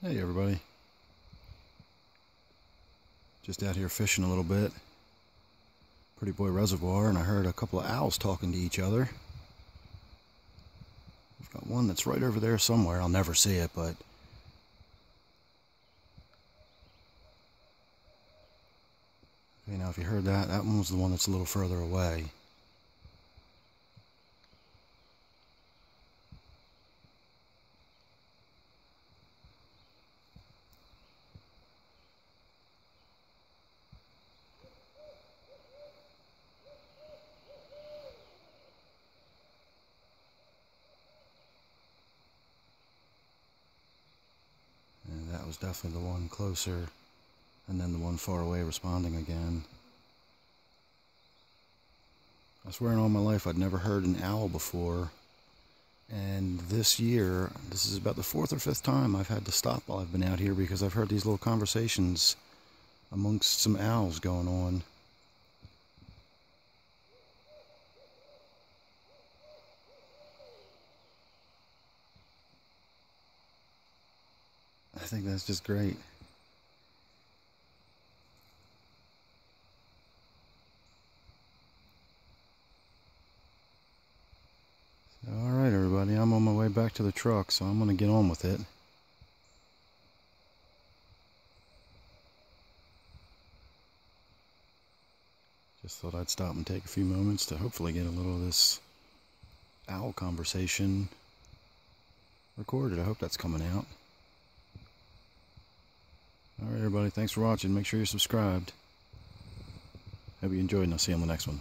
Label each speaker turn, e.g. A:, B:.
A: Hey everybody, just out here fishing a little bit. Prettyboy Reservoir, and I heard a couple of owls talking to each other. We've got one that's right over there somewhere. I'll never see it, but okay, now if you heard that, that one was the one that's a little further away. And that was definitely the one closer, and then the one far away responding again. I swear in all my life I'd never heard an owl before, and this year, this is about the 4th or 5th time I've had to stop while I've been out here because I've heard these little conversations amongst some owls going on. I think that's just great. Alright everybody, I'm on my way back to the truck, so I'm going to get on with it. Just thought I'd stop and take a few moments to hopefully get a little of this owl conversation recorded. I hope that's coming out. Alright everybody, thanks for watching. Make sure you're subscribed. Hope you enjoyed, and I'll see you on the next one.